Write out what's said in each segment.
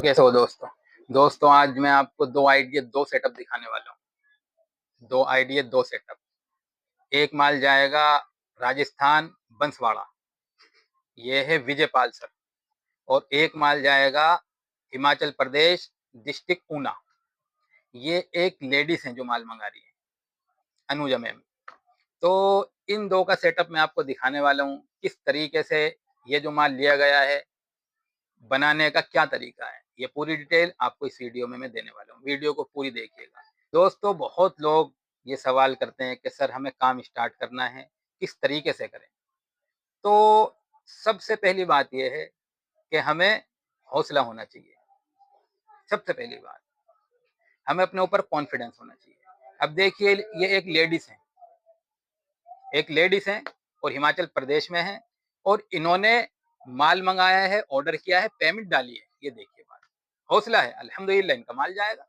कैसे हो दोस्तों। आज मैं आपको दो सेटअप दिखाने वाला हूँ। दो आइडिया दो सेटअप। एक माल जाएगा राजस्थान बंसवाड़ा, ये है विजयपाल सर। और एक माल जाएगा हिमाचल प्रदेश डिस्ट्रिक्ट ऊना, ये एक लेडीज हैं जो माल मंगा रही है, अनुजा मैम। तो इन दो का सेटअप मैं आपको दिखाने वाला हूँ, किस तरीके से ये जो माल लिया गया है, बनाने का क्या तरीका है, ये पूरी डिटेल आपको इस वीडियो में मैं देने वाला हूँ। वीडियो को पूरी देखिएगा दोस्तों। बहुत लोग ये सवाल करते हैं कि सर हमें काम स्टार्ट करना है, किस तरीके से करें। तो सबसे पहली बात यह है कि हमें हौसला होना चाहिए। सबसे पहली बात, हमें अपने ऊपर कॉन्फिडेंस होना चाहिए। अब देखिए, ये एक लेडीज हैं और हिमाचल प्रदेश में है, और इन्होंने माल मंगाया है, ऑर्डर किया है, पेमेंट डाली है। ये देखिए बात, हौसला है, अल्हम्दुलिल्लाह इनका माल जाएगा।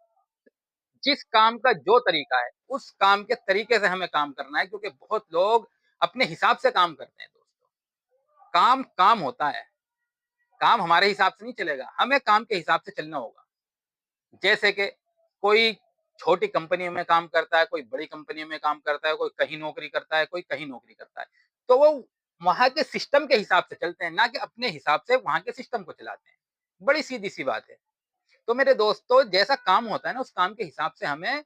जिस काम का जो तरीका है, उस काम के तरीके से हमें काम करना है, क्योंकि बहुत लोग अपने हिसाब से काम करते हैं दोस्तों। काम काम होता है, काम हमारे हिसाब से नहीं चलेगा, हमें काम के हिसाब से चलना होगा। जैसे कि कोई छोटी कंपनी में काम करता है, कोई बड़ी कंपनी में काम करता है, कोई कहीं नौकरी करता है, कोई कहीं नौकरी करता है, तो वो वहां के सिस्टम के हिसाब से चलते हैं, ना कि अपने हिसाब से वहां के सिस्टम को चलाते हैं। बड़ी सीधी सी बात है। तो मेरे दोस्तों, जैसा काम होता है ना, उस काम के हिसाब से हमें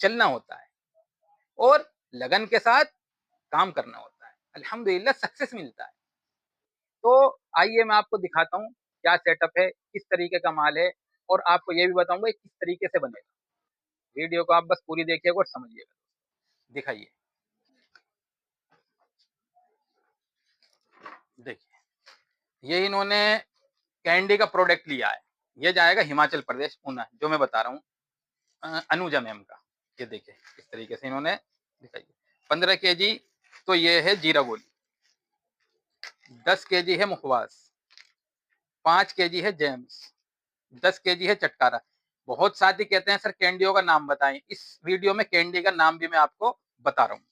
चलना होता है और लगन के साथ काम करना होता है। अल्हम्दुलिल्लाह सक्सेस मिलता है। तो आइए मैं आपको दिखाता हूँ क्या सेटअप है, किस तरीके का माल है, और आपको ये भी बताऊंगा किस तरीके से बनेगा। वीडियो को आप बस पूरी देखिएगा और समझिएगा। दिखाइए, देखिए, ये इन्होंने कैंडी का प्रोडक्ट लिया है। ये जाएगा हिमाचल प्रदेश ऊना, जो मैं बता रहा हूँ, अनुजा मैम का। ये देखिए इस तरीके से इन्होंने दिखाइए। 15 kg तो ये है जीरा गोली, 10 kg है मुखवास, 5 kg है जेम्स, 10 kg है चटकारा। बहुत साथी कहते हैं सर कैंडियों का नाम बताएं। इस वीडियो में कैंडी का नाम भी मैं आपको बता रहा हूँ।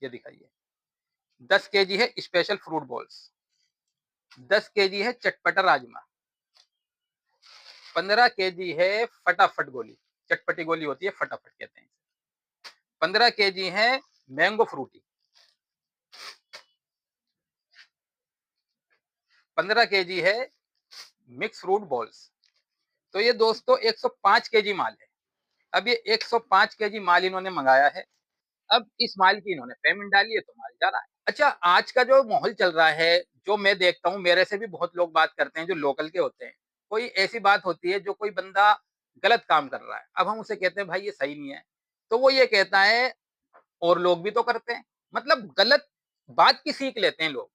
ये दिखाइए, 10 kg है स्पेशल फ्रूट बॉल्स, 10 kg है चटपटा राजमा, 15 kg है फटाफट गोली। चटपटी गोली होती है, फटाफट कहते हैं। 15 kg है मैंगो फ्रूटी, 15 kg है मिक्स फ्रूट बॉल्स। तो ये दोस्तों 105 kg माल है। अब ये 105 kg माल इन्होंने मंगाया है। अब इस माल की इन्होंने पेमेंट डाली है, तो माल जा रहा है। अच्छा, आज का जो माहौल चल रहा है, जो मैं देखता हूँ, मेरे से भी बहुत लोग बात करते हैं जो लोकल के होते हैं। कोई ऐसी बात होती है जो कोई बंदा गलत काम कर रहा है, अब हम उसे कहते हैं भाई ये सही नहीं है, तो वो ये कहता है और लोग भी तो करते हैं। मतलब गलत बात की सीख लेते हैं लोग,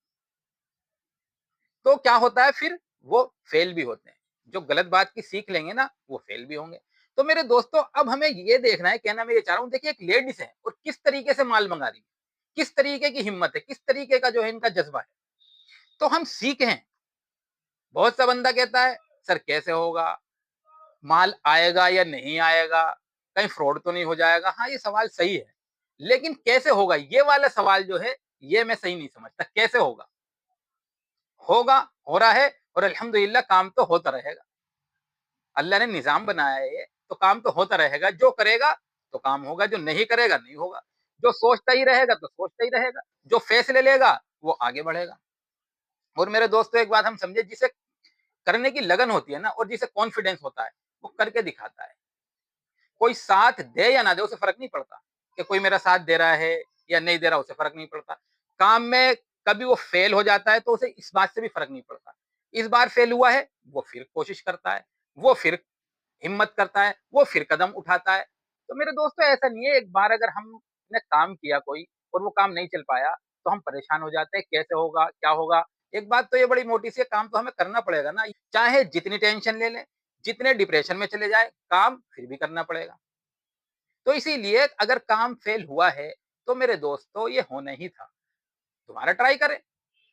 तो क्या होता है फिर, वो फेल भी होते हैं। जो गलत बात की सीख लेंगे ना, वो फेल भी होंगे। तो मेरे दोस्तों, अब हमें ये देखना है, कहना मैं ये चाह रहा हूँ, देखिए एक लेडीज है और किस तरीके से माल मंगा रही है, किस तरीके की हिम्मत है, किस तरीके का जो है इनका जज्बा है। तो हम सीखें। बहुत सा बंदा कहता है सर कैसे होगा, माल आएगा या नहीं आएगा, कहीं फ्रॉड तो नहीं हो जाएगा। हाँ, ये सवाल सही है, लेकिन कैसे होगा, ये वाला सवाल जो है, ये मैं सही नहीं समझता। कैसे होगा? होगा, हो रहा है, और अल्हम्दुलिल्लाह काम तो होता रहेगा। अल्लाह ने निजाम बनाया है ये, तो काम तो होता रहेगा। जो करेगा तो काम होगा, जो नहीं करेगा नहीं होगा। जो सोचता ही रहेगा तो सोचता ही रहेगा, जो फैसले लेगा वो आगे बढ़ेगा। और मेरे दोस्तों, एक बात हम समझे, जिसे करने की लगन होती है ना, और जिसे कॉन्फिडेंस होता है, वो करके दिखाता है। कोई साथ दे या ना दे, उसे फर्क नहीं पड़ता कि कोई मेरा साथ दे रहा है या नहीं दे रहा, उसे फर्क नहीं पड़ता। काम में कभी वो फेल हो जाता है तो उसे इस बात से भी फर्क नहीं पड़ता। इस बार फेल हुआ है, वो फिर कोशिश करता है, वो फिर हिम्मत करता है, वो फिर कदम उठाता है। तो मेरे दोस्तों, ऐसा नहीं है एक बार अगर हमने काम किया कोई और वो काम नहीं चल पाया, तो हम परेशान हो जाते हैं, कैसे होगा, क्या होगा। एक बात तो ये बड़ी मोटी सी है, काम तो हमें करना पड़ेगा ना, चाहे जितनी टेंशन ले लें, जितने डिप्रेशन में चले जाए, काम फिर भी करना पड़ेगा। तो इसीलिए अगर काम फेल हुआ है, तो मेरे दोस्तों ये होना ही था। दोबारा ट्राई करें,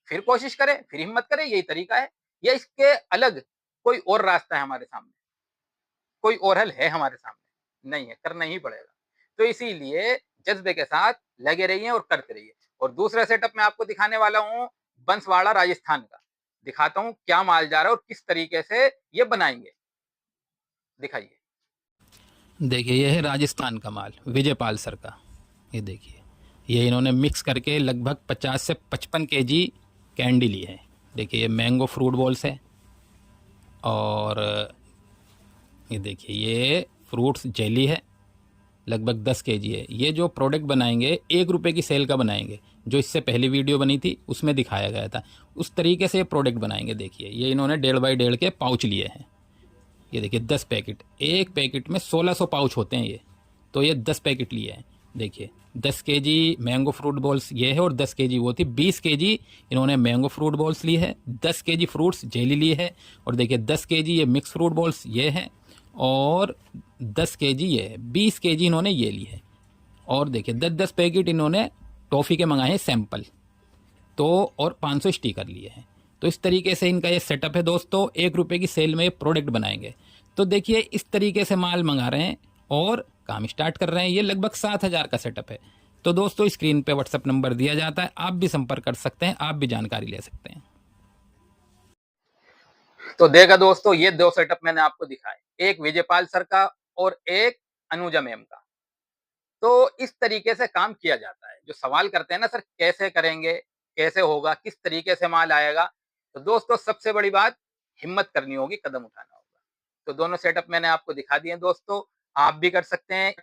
फिर कोशिश करें, फिर हिम्मत करें, यही तरीका है। या इसके अलग कोई और रास्ता है हमारे सामने, कोई और हल है हमारे सामने? नहीं है, करना ही पड़ेगा। तो इसीलिए जज्बे के साथ लगे रहिए और करते रहिए। और दूसरा सेटअप मैं आपको दिखाने वाला हूँ, बंसवाड़ा राजस्थान का। दिखाता हूँ क्या माल जा रहा है और किस तरीके से ये बनाएंगे। दिखाइए। देखिए ये है राजस्थान का माल, विजयपाल सर का। ये देखिए, ये इन्होंने मिक्स करके लगभग 50 से 55 केजी कैंडी ली है। देखिए ये मैंगो फ्रूट बॉल्स है, और ये देखिए ये फ्रूट्स जेली है, लगभग 10 केजी है। ये जो प्रोडक्ट बनाएंगे 1 रुपये की सेल का बनाएंगे, जो इससे पहली वीडियो बनी थी उसमें दिखाया गया था, उस तरीके से ये प्रोडक्ट बनाएंगे। देखिए ये इन्होंने 1.5 बाई 1.5 के पाउच लिए हैं। ये देखिए 10 पैकेट, एक पैकेट में 1600 पाउच होते हैं ये, तो ये 10 पैकेट लिए हैं। देखिए 10 केजी मैंगो फ्रूट बॉल्स ये है, और 10 केजी वो थी। 20 केजी इन्होंने मैंगो फ्रूट बॉल्स ली है, 10 केजी फ्रूट्स जेली ली है, और देखिए 10 केजी ये मिक्स फ्रूट बॉल्स ये है, और 10 केजी ये है। 20 केजी इन्होंने ये ली है, और देखिए 10-10 पैकेट इन्होंने टॉफ़ी के मंगाए हैं सैंपल, तो और 500 स्टिकर लिए हैं। तो इस तरीके से इनका ये सेटअप है दोस्तों। 1 रुपये की सेल में ये प्रोडक्ट बनाएंगे। तो देखिए इस तरीके से माल मंगा रहे हैं और काम स्टार्ट कर रहे हैं। ये लगभग 7,000 का सेटअप है। तो दोस्तों स्क्रीन पे व्हाट्सअप नंबर दिया जाता है, आप भी संपर्क कर सकते हैं, आप भी जानकारी ले सकते हैं। तो देखा दोस्तों, ये 2 सेटअप मैंने आपको दिखाए, एक विजयपाल सर का और एक अनुजा मैम का। तो इस तरीके से काम किया जाता है। जो सवाल करते हैं ना सर कैसे करेंगे, कैसे होगा, किस तरीके से माल आएगा? तो दोस्तों सबसे बड़ी बात हिम्मत करनी होगी, कदम उठाना होगा। तो दोनों सेटअप मैंने आपको दिखा दिए दोस्तों, आप भी कर सकते हैं।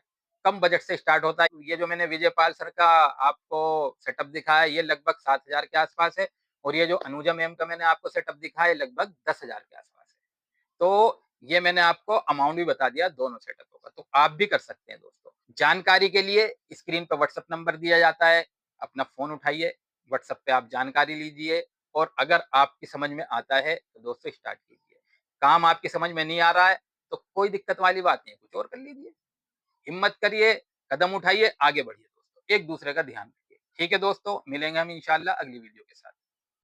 कम बजट से स्टार्ट होता है। ये जो मैंने विजयपाल सर का आपको सेटअप दिखाया, ये लगभग 7,000 के आसपास है, और ये जो अनुजा मैम का मैंने आपको सेटअप दिखाया, ये लगभग 10,000 के आसपास है। तो ये मैंने आपको अमाउंट भी बता दिया दोनों सेटअपों का, तो आप भी कर सकते हैं दोस्तों। जानकारी के लिए स्क्रीन पे व्हाट्सएप नंबर दिया जाता है, अपना फ़ोन उठाइए, व्हाट्सएप पे आप जानकारी लीजिए, और अगर आपकी समझ में आता है तो दोस्तों स्टार्ट कीजिए। काम आपकी समझ में नहीं आ रहा है तो कोई दिक्कत वाली बात नहीं है, कुछ और कर लीजिए। हिम्मत करिए, कदम उठाइए, आगे बढ़िए दोस्तों, एक दूसरे का ध्यान रखिए। ठीक है दोस्तों, मिलेंगे हम इंशाल्लाह अगली वीडियो के साथ।